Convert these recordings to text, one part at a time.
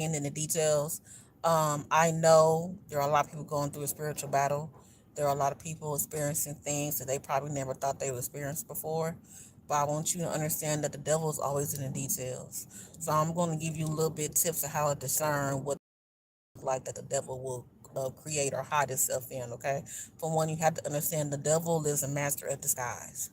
in the details. I know there are a lot of people going through a spiritual battle. There are a lot of people experiencing things that they probably never thought they would experience before. But I want you to understand that the devil is always in the details. So I'm going to give you a little bit tips of how to discern what like that the devil will create or hide itself in. Okay, for one, you have to understand the devil is a master of disguise.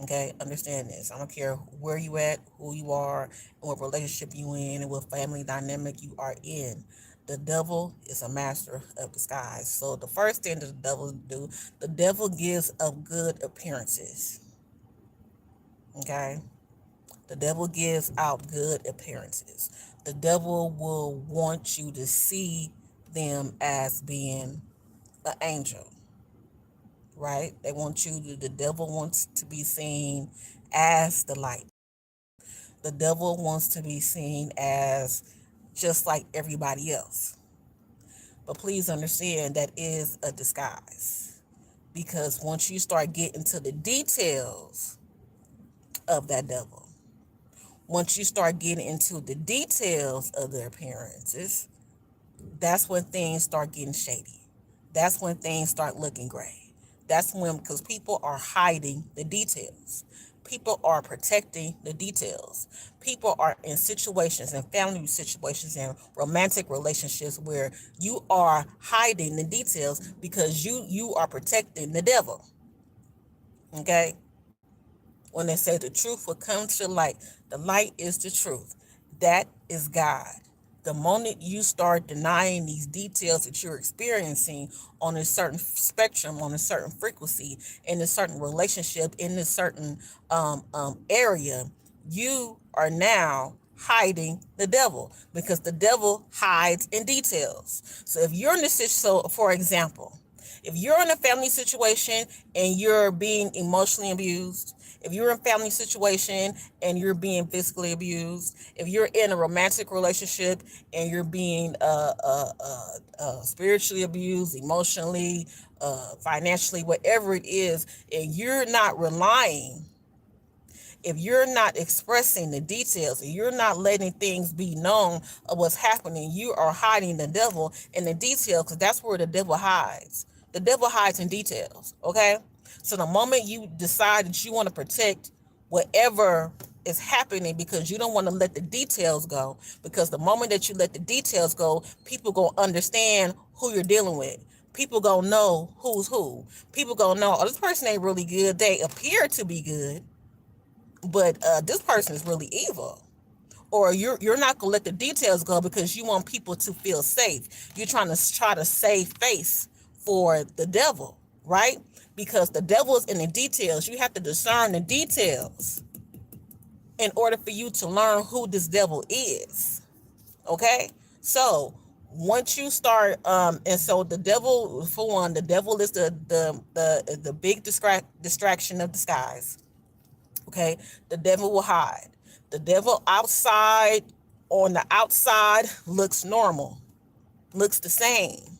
Okay, understand this. I don't care where you at, who you are, and what relationship you in, and what family dynamic you are in. The devil is a master of disguise. So the first thing that the devil do, the devil gives up good appearances. Okay, the devil gives out good appearances. The devil will want you to see them as being an angel, right? They want you to, the devil wants to be seen as the light. The devil wants to be seen as just like everybody else. But please understand that is a disguise. Because once you start getting to the details of that devil, once you start getting into the details of their appearances, that's when things start getting shady. That's when things start looking gray. That's when, because people are hiding the details. People are protecting the details. People are in situations and family situations and romantic relationships where you are hiding the details because you are protecting the devil. Okay? When they say the truth will come to light, the light is the truth. That is God. The moment you start denying these details that you're experiencing on a certain spectrum, on a certain frequency, in a certain relationship, in a certain area, you are now hiding the devil because the devil hides in details. So if you're in this, so for example, if you're in a family situation and you're being emotionally abused, if you're in a family situation and you're being physically abused, if you're in a romantic relationship and you're being spiritually abused, emotionally, financially, whatever it is, and you're not relying, if you're not expressing the details, if you're not letting things be known of what's happening, you are hiding the devil in the details because that's where the devil hides. The devil hides in details, okay? So the moment you decide that you want to protect whatever is happening because you don't want to let the details go, because the moment that you let the details go, people gonna understand who you're dealing with. People gonna know who's who. People gonna know, oh, this person ain't really good. They appear to be good, but this person is really evil. Or you're not gonna let the details go because you want people to feel safe. You're try to save face for the devil, right? Because the devil is in the details. You have to discern the details in order for you to learn who this devil is. Okay, so once you start, and so the devil, for one, the devil is the big distraction of disguise. Okay, the devil will hide. The devil outside, on the outside, looks normal, looks the same,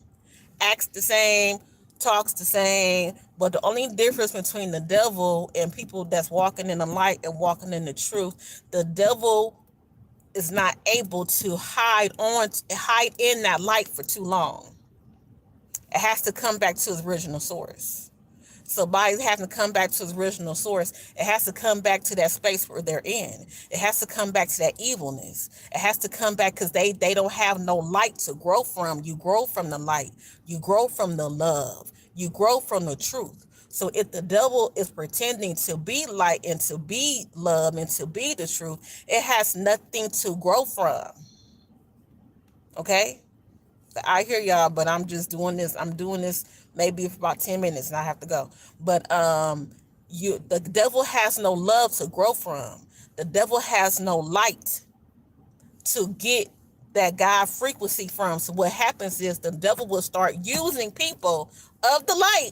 acts the same, talks the same. But the only difference between the devil and people that's walking in the light and walking in the truth, the devil is not able to hide in that light for too long. It has to come back to its original source. So by having to come back to its original source, it has to come back to that space where they're in. It has to come back to that evilness. It has to come back because they don't have no light to grow from. You grow from the light. You grow from the love. You grow from the truth. So if the devil is pretending to be light and to be love and to be the truth, it has nothing to grow from. Okay? I hear y'all, but I'm just doing this. I'm doing this maybe for about 10 minutes and I have to go. But the devil has no love to grow from. The devil has no light to get that God frequency from. So what happens is the devil will start using people of the light.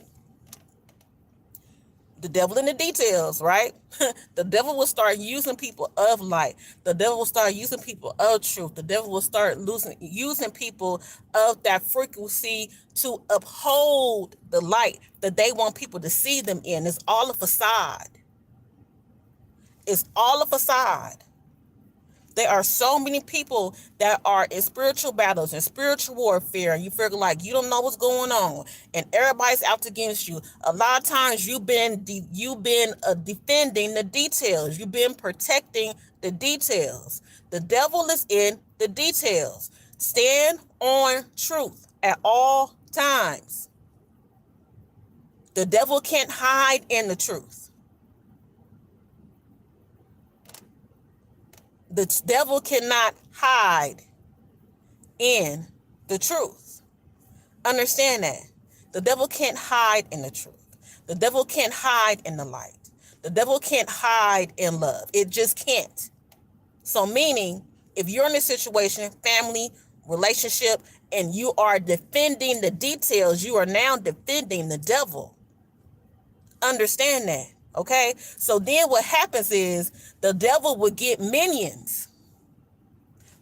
The devil in the details, right? The devil will start using people of light. The devil will start using people of truth. The devil will start using people of that frequency to uphold the light that they want people to see them in. It's all a facade. It's all a facade. There are so many people that are in spiritual battles and spiritual warfare, and you feel like you don't know what's going on, and everybody's out against you. A lot of times you've been defending the details. You've been protecting the details. The devil is in the details. Stand on truth at all times. The devil can't hide in the truth. The devil cannot hide in the truth. Understand that. The devil can't hide in the truth. The devil can't hide in the light. The devil can't hide in love. It just can't. So meaning, if you're in a situation, family, relationship, and you are defending the details, you are now defending the devil. Understand that. Okay, so then what happens is the devil will get minions,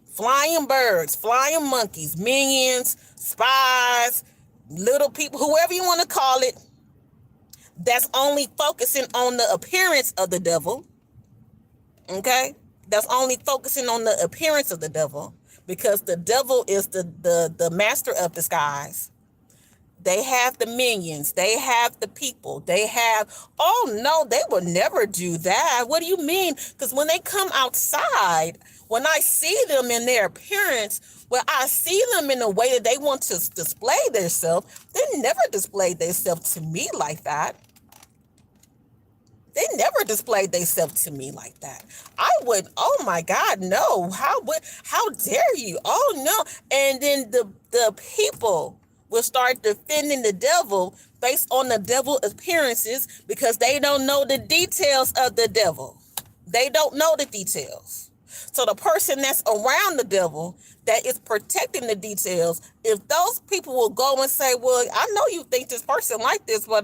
flying birds, flying monkeys, minions, spies, little people, whoever you want to call it, that's only focusing on the appearance of the devil. Okay, that's only focusing on the appearance of the devil, because the devil is the master of disguise. They have the minions. They have the people. They have, oh no, they will never do that. What do you mean? Because when they come outside, when I see them in their appearance, when I see them in the way that they want to display themselves, they never displayed themselves to me like that. They never displayed themselves to me like that. I would, oh my God, no. How dare you? Oh no. And then the people will start defending the devil based on the devil appearances, because they don't know the details of the devil. They don't know the details. So the person that's around the devil that is protecting the details, if those people will go and say, well, I know you think this person like this, but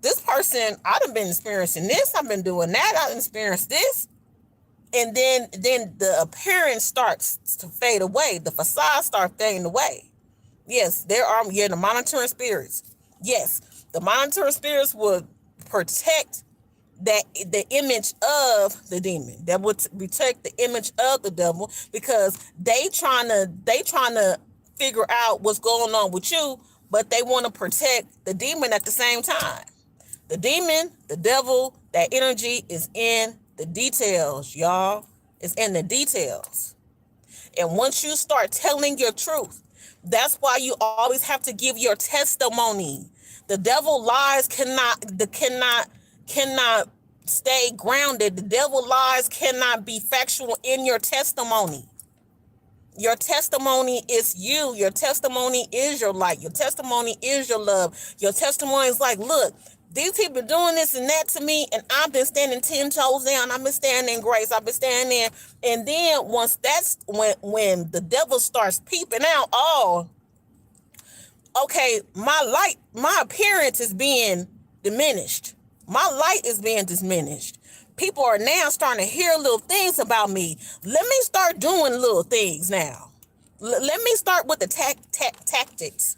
this person, I done been experiencing this, I've been doing that, I experienced this. And then the appearance starts to fade away. The facade starts fading away. Yes, there are the monitoring spirits. Yes, the monitoring spirits would protect the image of the demon. That would protect the image of the devil, because they trying to figure out what's going on with you, but they want to protect the demon at the same time. The demon, the devil, that energy is in the details, y'all. It's in the details. And once you start telling your truth, that's why you always have to give your testimony. The devil lies cannot stay grounded. The devil lies cannot be factual in your testimony. Your testimony is you. Your testimony is your light. Your testimony is your love. Your testimony is like, look, these people doing this and that to me, and I've been standing 10 toes down. I've been standing in grace. I've been standing in. And then once that's when the devil starts peeping out, oh, okay, my light, my appearance is being diminished. My light is being diminished. People are now starting to hear little things about me. Let me start doing little things now. Let me start with the tactics.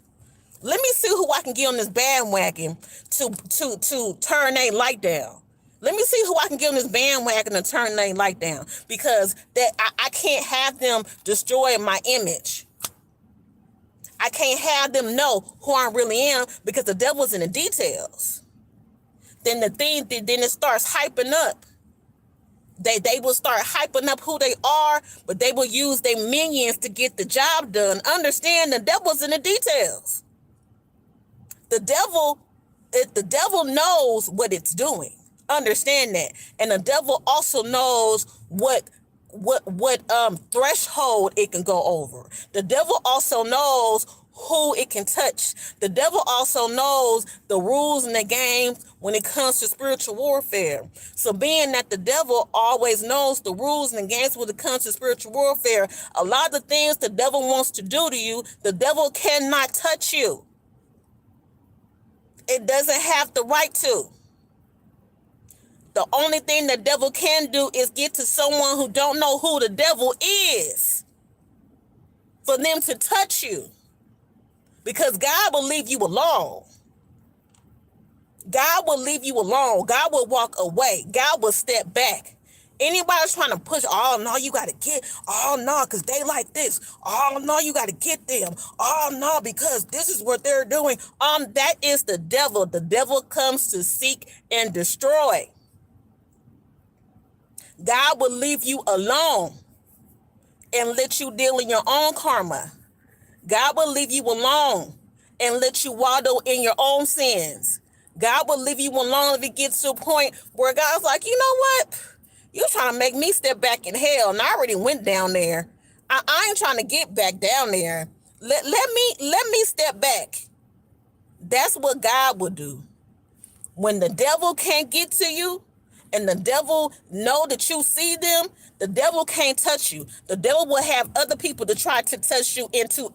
Let me see who I can get on this bandwagon to turn their light down. Let me see who I can get on this bandwagon to turn their light down, because that I can't have them destroy my image. I can't have them know who I really am, because the devil's in the details. Then it starts hyping up. They will start hyping up who they are, but they will use their minions to get the job done. Understand, the devil's in the details. The devil knows what it's doing. Understand that. And the devil also knows what threshold it can go over. The devil also knows who it can touch. The devil also knows the rules in the game when it comes to spiritual warfare. So being that the devil always knows the rules and the games when it comes to spiritual warfare, a lot of the things the devil wants to do to you, the devil cannot touch you. It doesn't have the right to. The only thing the devil can do is get to someone who don't know who the devil is, for them to touch you. Because God will leave you alone. God will leave you alone. God will walk away. God will step back Anybody's trying to push, oh no, you gotta get, oh no, because they like this. Oh no, you gotta get them. Oh no, because this is what they're doing. That is the devil. The devil comes to seek and destroy. God will leave you alone and let you deal in your own karma. God will leave you alone and let you wallow in your own sins. God will leave you alone if it gets to a point where God's like, you know what? You're trying to make me step back in hell, and I already went down there. I ain't trying to get back down there. Let me step back. That's what God will do. When the devil can't get to you, and the devil know that you see them, the devil can't touch you. The devil will have other people to try to touch you and to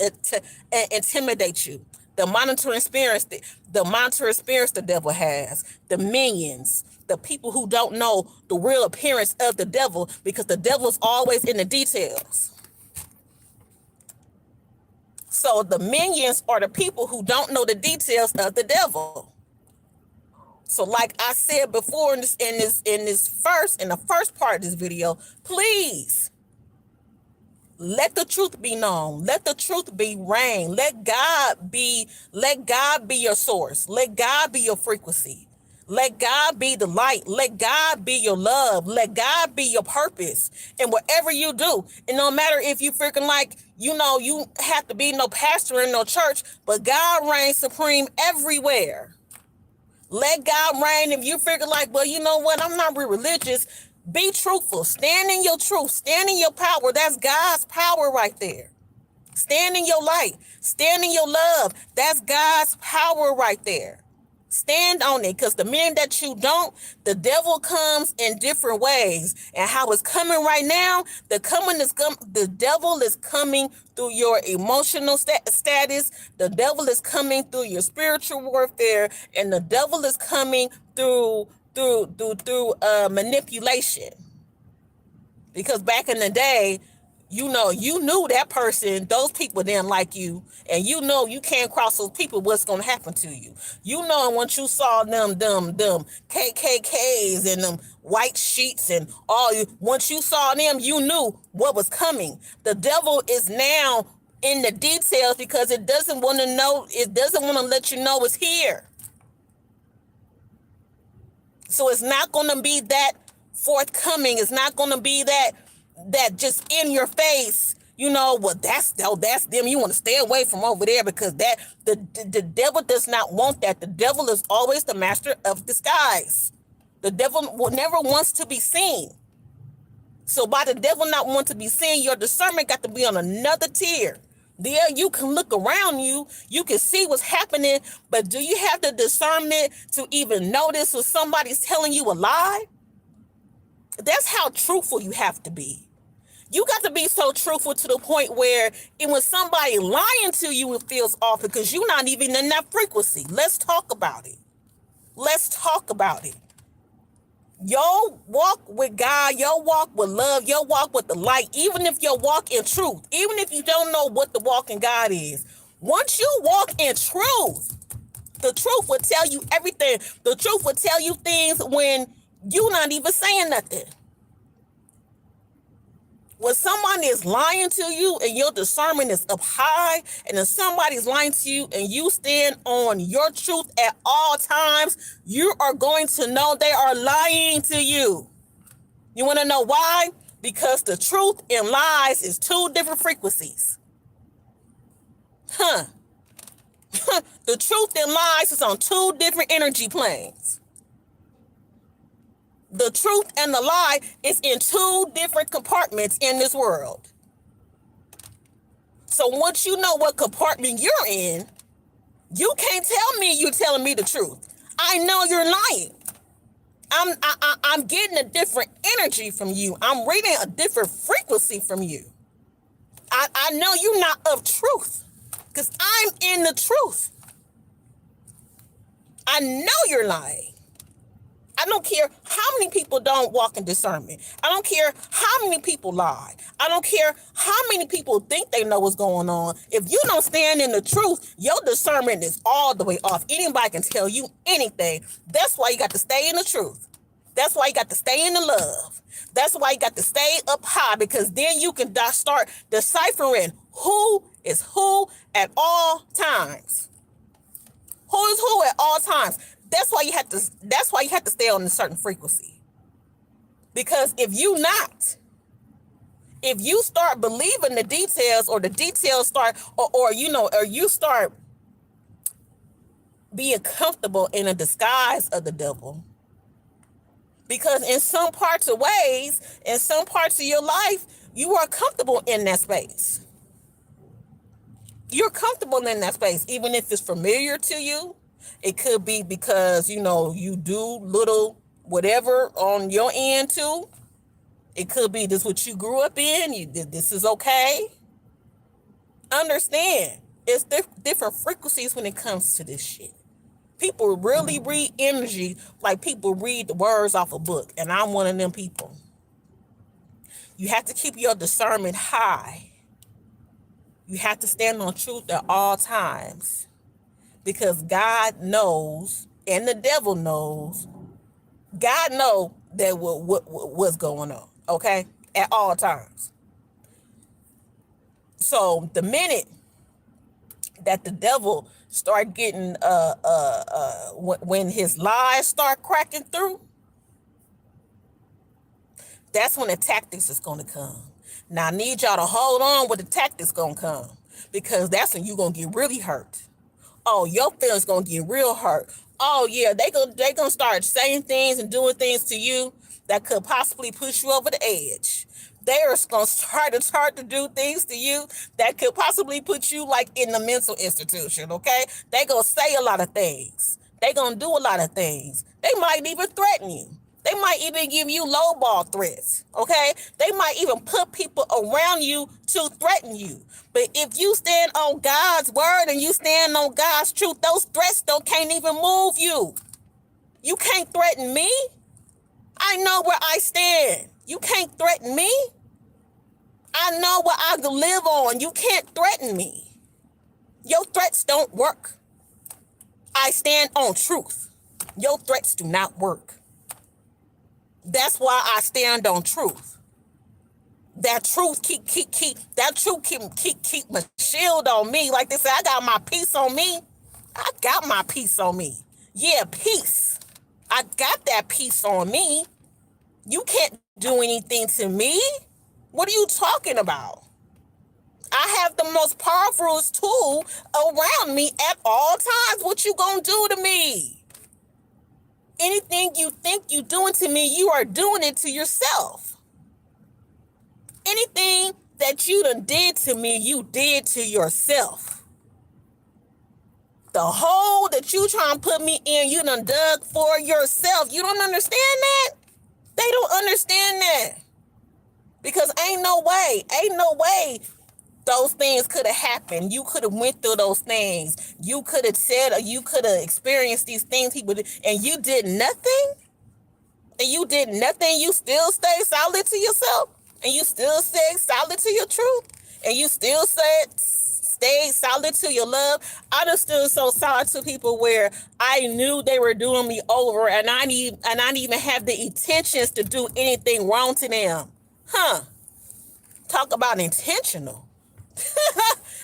intimidate you. The monitoring spirits the devil has, the minions, the people who don't know the real appearance of the devil, because the devil's always in the details. So the minions are the people who don't know the details of the devil. So like I said before in the first part of this video, please let the truth be known. Let the truth be reign. Let God be your source. Let God be your frequency. Let God be the light. Let God be your love. Let God be your purpose. And whatever you do, and no matter if you freaking like, you have to be no pastor in no church, but God reigns supreme everywhere. Let God reign. If you figure like, well, you know what? I'm not real religious. Be truthful. Stand in your truth. Stand in your power. That's God's power right there. Stand in your light. Stand in your love. That's God's power right there. Stand on it, because the minute that you don't, the devil comes in different ways. And how it's coming right now, the devil is coming through your emotional status. The devil is coming through your spiritual warfare, and the devil is coming through manipulation. Because back in the day, you knew that person, those people didn't like you, and you can't cross those people, what's going to happen to you. Once you saw them KKKs and them white sheets and once you saw them, you knew what was coming. The devil is now in the details because it doesn't want to let you know it's here. So it's not going to be that forthcoming. It's not going to be that just in your face, that's them. You want to stay away from over there, because that the devil does not want that. The devil is always the master of disguise. The devil never wants to be seen. So by the devil not want to be seen, your discernment got to be on another tier. There you can look around you can see what's happening, but do you have the discernment to even notice when somebody's telling you a lie? That's how truthful you have to be. You got to be so truthful to the point where when somebody lying to you, it feels off because you're not even in that frequency. Let's talk about it. Your walk with God, your walk with love, your walk with the light, even if you walk in truth, even if you don't know what the walk in God is, once you walk in truth, the truth will tell you everything. The truth will tell you things when you're not even saying nothing. When someone is lying to you and your discernment is up high, and if somebody's lying to you and you stand on your truth at all times, you are going to know they are lying to you. You want to know why? Because the truth and lies is two different frequencies. The truth and lies is on two different energy planes. The truth and the lie is in two different compartments in this world. So once you know what compartment you're in, you can't tell me you're telling me the truth. I know you're lying. I'm getting a different energy from you. I'm reading a different frequency from you. I know you're not of truth because I'm in the truth. I know you're lying. I don't care how many people don't walk in discernment. I don't care how many people lie. I don't care how many people think they know what's going on. If you don't stand in the truth, your discernment is all the way off. Anybody can tell you anything. That's why you got to stay in the truth. That's why you got to stay in the love. That's why you got to stay up high, because then you can start deciphering who is who at all times. Who is who at all times. That's why you have to stay on a certain frequency. Because if you start believing the details, or the details start, or you start being comfortable in a disguise of the devil. Because in some parts of your life, you are comfortable in that space. You're comfortable in that space, even if it's familiar to you. It could be because, you do little whatever on your end too. It could be this what you grew up in. This is okay. Understand, it's different frequencies when it comes to this shit. People really read energy like people read the words off a book, and I'm one of them people. You have to keep your discernment high. You have to stand on truth at all times, because God knows, and the devil knows. God knows that what's going on, okay, at all times. So the minute that the devil start getting when his lies start cracking through, that's when the tactics is going to come. Now I need y'all to hold on when the tactics going to come, because that's when you're going to get really hurt. Oh, your feelings going to get real hurt. Oh yeah, they gonna start saying things and doing things to you that could possibly push you over the edge. They're gonna start to do things to you that could possibly put you like in the mental institution. Okay, they gonna say a lot of things. They gonna do a lot of things. They might even threaten you. They might even give you lowball threats. Okay, they might even put people around you to threaten you. But if you stand on God's word and you stand on God's truth, those threats can't even move you. You can't threaten me. I know where I stand. You can't threaten me. I know what I live on. You can't threaten me. Your threats don't work. I stand on truth. Your threats do not work. That's why I stand on truth. That truth keep my shield on me. Like they say, I got my peace on me. I got my peace on me. Yeah, peace. I got that peace on me. You can't do anything to me. What are you talking about? I have the most powerful tool around me at all times. What you gonna do to me? Anything you think you doing to me, you are doing it to yourself. Anything that you done did to me, you did to yourself. The hole that you trying to put me in, you done dug for yourself. You don't understand that? They don't understand that. Because ain't no way those things could have happened. You could have went through those things. You could have said, or you could have experienced these things, and you did nothing? And you did nothing, you still stay solid to yourself? And you still stay solid to your truth? And you still stay solid to your love? I just stood so solid to people where I knew they were doing me over, and I didn't even have the intentions to do anything wrong to them. Talk about intentional.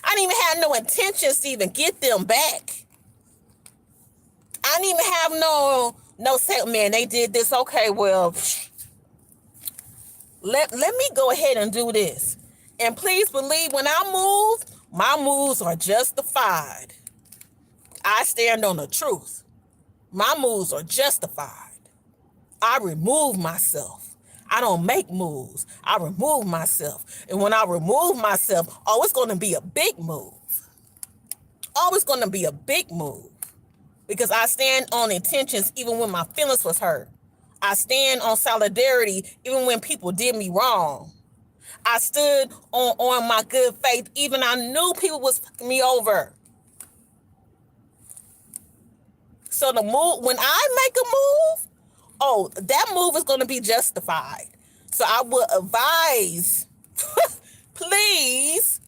I didn't even have no intentions to even get them back. I didn't even have no say, man, they did this. Okay, well, let me go ahead and do this. And please believe, when I move, my moves are justified. I stand on the truth. My moves are justified. I remove myself. I don't make moves. I remove myself. And when I remove myself, it's going to be a big move. Always going to be a big move. Because I stand on intentions even when my feelings was hurt. I stand on solidarity even when people did me wrong. I stood on my good faith even I knew people was fucking me over. So the move, when I make a move, that move is going to be justified. So I would advise, please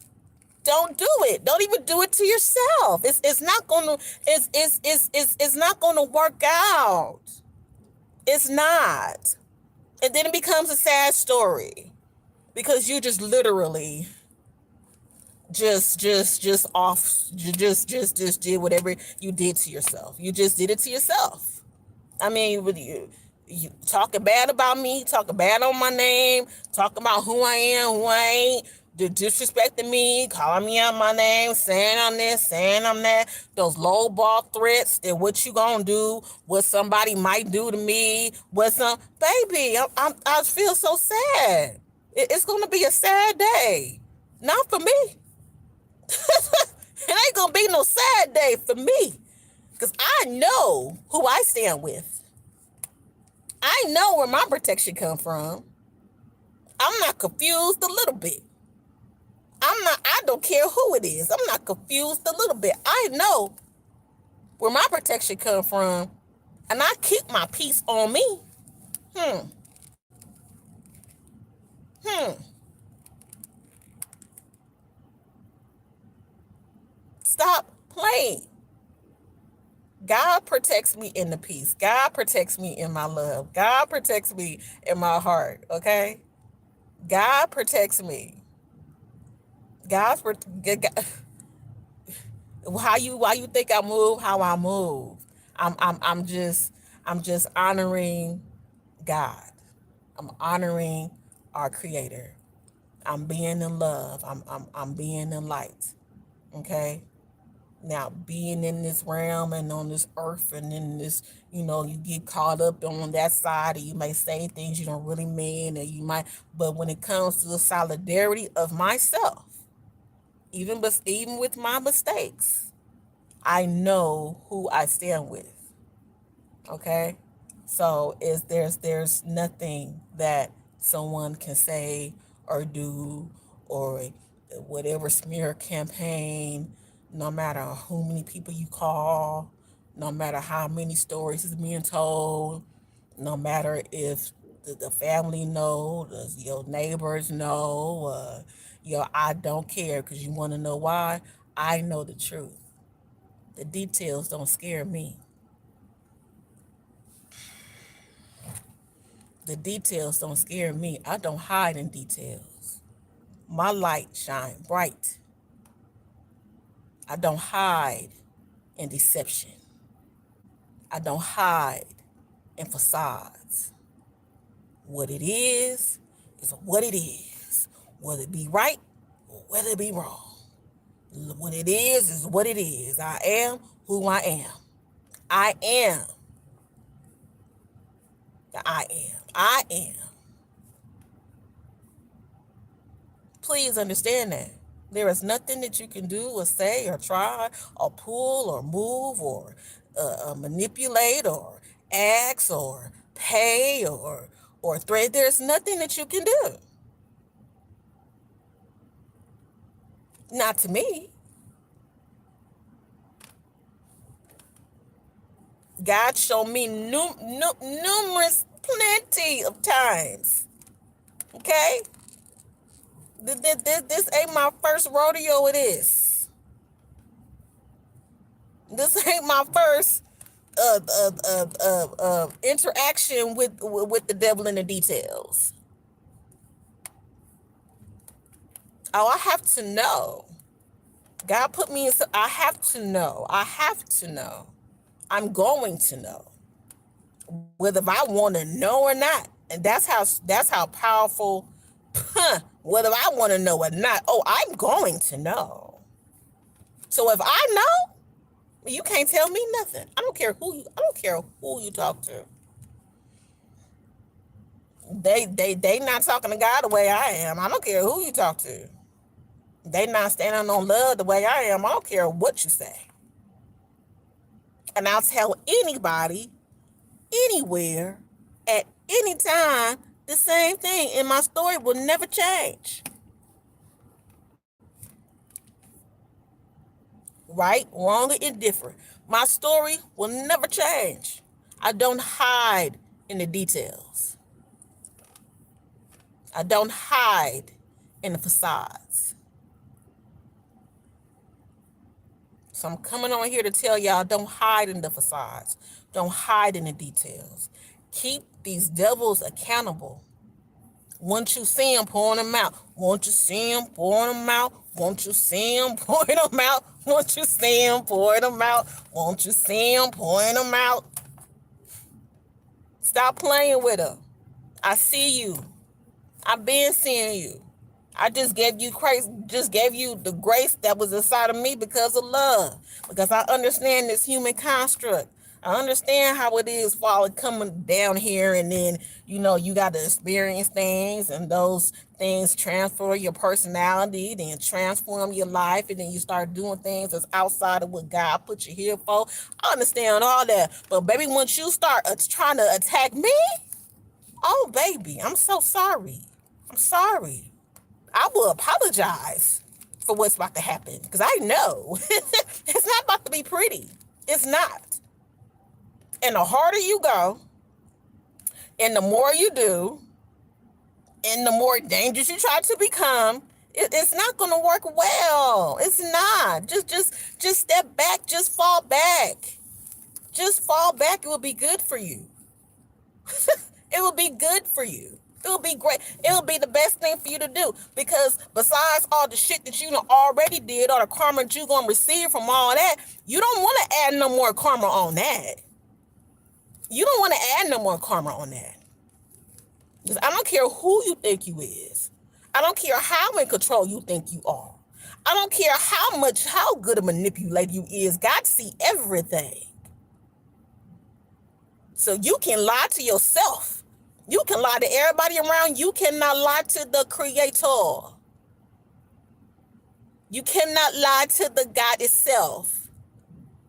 don't do it. Don't even do it to yourself. It's not going to work out. It's not. And then it becomes a sad story because you just literally just did whatever you did to yourself. You just did it to yourself. I mean, with you talking bad about me, talking bad on my name, talking about who I am, who I ain't, disrespecting me, calling me out my name, saying I'm this, saying I'm that, those low ball threats that what you gonna do, what somebody might do to me, what some baby, I feel so sad. It's gonna be a sad day, not for me. It ain't gonna be no sad day for me, because I know who I stand with. I know where my protection come from. I'm not confused a little bit. I don't care who it is. I'm not confused a little bit. I know where my protection come from, and I keep my peace on me. Hmm. Hmm. Stop playing. God protects me in the peace. God protects me in my love. God protects me in my heart. Okay? God protects me. God's why you think I move how I move. I'm just honoring God. I'm honoring our creator. I'm being in love. I'm being in light. Okay? Now, being in this realm and on this earth and in this, you get caught up on that side, and you may say things you don't really mean, and you might, but when it comes to the solidarity of myself, even with my mistakes, I know who I stand with. Okay? So there's nothing that someone can say or do, or whatever smear campaign, no matter how many people you call, no matter how many stories is being told, no matter if the family know, your neighbors know, I don't care, because you want to know why? I know the truth. The details don't scare me. The details don't scare me. I don't hide in details. My light shine bright. I don't hide in deception. I don't hide in facades. What it is what it is. Whether it be right or whether it be wrong. What it is what it is. I am who I am. I am. I am. I am. Please understand that. There is nothing that you can do or say or try or pull or move or manipulate or ask or pay or thread. There's nothing that you can do. Not to me. God showed me numerous, plenty of times. Okay? This ain't my first rodeo with this. This ain't my first interaction with the devil in the details. Oh, I have to know. God put me in. I have to know. I have to know. I'm going to know whether I want to know or not, and that's how powerful. Whether I want to know or not, oh, I'm going to know. So if I know, you can't tell me nothing. I don't care who you talk to. They not talking to God the way I am. I don't care who you talk to. They not standing on love the way I am. I don't care what you say. And I'll tell anybody, anywhere, at any time, the same thing. And my story will never change. Right, wrong, or indifferent. My story will never change. I don't hide in the details. I don't hide in the facades. So I'm coming on here to tell y'all, don't hide in the facades. Don't hide in the details. Keep these devils accountable. Once you see them, pouring them out. Won't you see them, pouring them out? Won't you see them, pouring them out? Won't you see them, pouring them out? Won't you see them, pouring them out? Stop playing with them. I see you. I've been seeing you. I just gave you the grace that was inside of me because of love. Because I understand this human construct. I understand how it is falling coming down here, and then you got to experience things, and those things transfer your personality, then transform your life, and then you start doing things that's outside of what God put you here for. I understand all that, but baby, once you start trying to attack me, oh baby, I'm so sorry. I'm sorry. I will apologize for what's about to happen, because I know it's not about to be pretty. It's not. And the harder you go, and the more you do, and the more dangerous you try to become, it's not going to work well. It's not. Just step back. Just fall back. Just fall back. It will be good for you. It will be good for you. It will be great. It will be the best thing for you to do, because besides all the shit that you already did, or the karma that you're going to receive from all that, you don't want to add no more karma on that. You don't want to add no more karma on that. Because I don't care who you think you is. I don't care how in control you think you are. I don't care how good a manipulator you is. God see everything. So you can lie to yourself. You can lie to everybody around. You cannot lie to the Creator. You cannot lie to the God itself.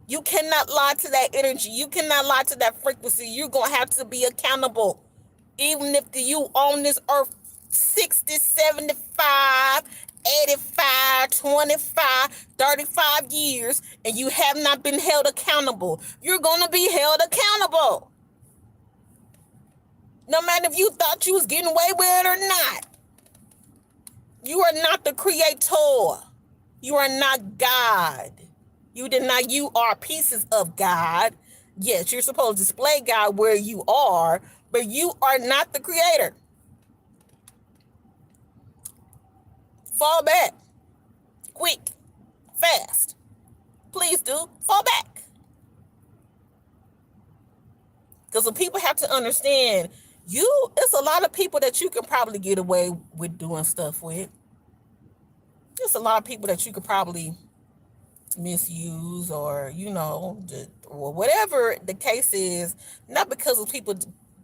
You cannot lie to that energy. You cannot lie to that frequency. You're going to have to be accountable. Even if you on this earth 60, 75, 85, 25, 35 years, and you have not been held accountable, you're going to be held accountable. No matter if you thought you was getting away with it or not. You are not the Creator. You are not God. You are pieces of God. Yes, you're supposed to display God where you are, but you are not the Creator. Fall back. Quick. Fast. Please do. Fall back. Because people have to understand, it's a lot of people that you can probably get away with doing stuff with. There's a lot of people that you could probably misuse, or or whatever the case is, not because of people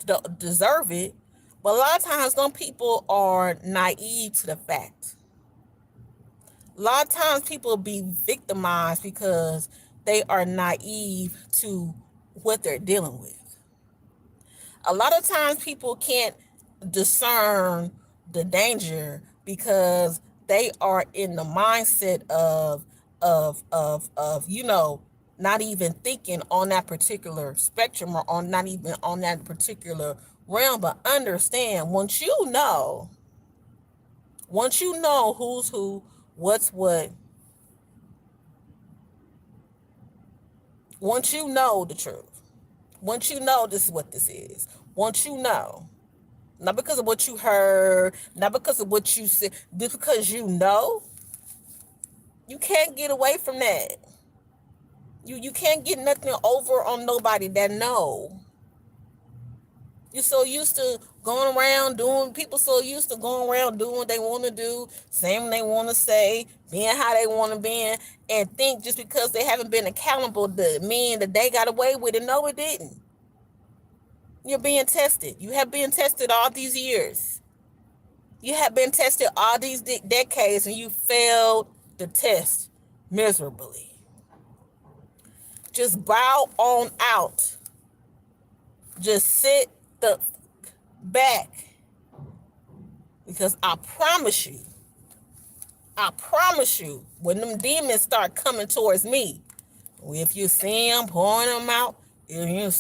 don't deserve it, but a lot of times some people are naive to the fact. A lot of times people be victimized because they are naive to what they're dealing with. A lot of times people can't discern the danger because they are in the mindset of not even thinking on that particular spectrum, or on not even on that particular realm. But understand, once you know who's who, what's what, once you know the truth, once you know this is what this is, once you know, not because of what you heard, not because of what you said, just because you know, you can't get away from that. You can't get nothing over on nobody that know. You're so used to going around doing, people so used to going around doing what they want to do, saying what they want to say, being how they want to be, and think just because they haven't been accountable to mean that they got away with it. No, it didn't. You're being tested. You have been tested all these years. You have been tested all these decades, and you failed the test miserably. Just bow on out. Just sit the back. Because I promise you, when them demons start coming towards me, if you see them pouring them out, there's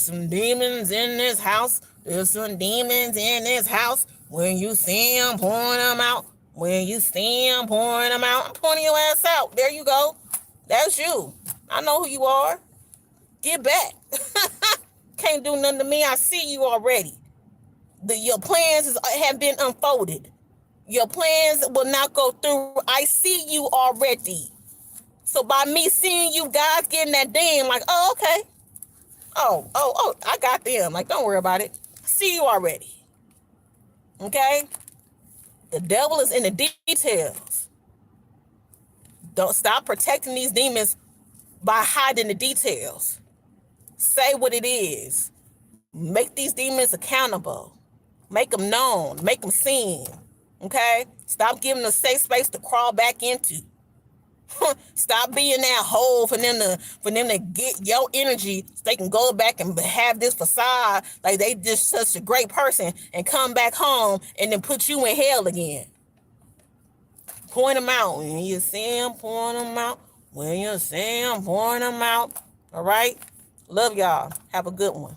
some demons in this house. There's some demons in this house. When you see them pouring them out, I'm pointing your ass out. There you go. That's you. I know who you are. Get back. Can't do nothing to me. I see you already. Your plans have been unfolded. Your plans will not go through. I see you already. So by me seeing you, God's getting that ding. Like, oh, okay. Oh, I got them. Like, don't worry about it. I see you already. Okay? The devil is in the details. Don't stop protecting these demons by hiding the details. Say what it is. Make these demons accountable. Make them known. Make them seen. Okay? Stop giving them a safe space to crawl back into. Stop being that hole for them to get your energy so they can go back and have this facade like they just such a great person and come back home and then put you in hell again. Point them out. When you see them, point them out. When you see them, point them out. All right? Love y'all. Have a good one.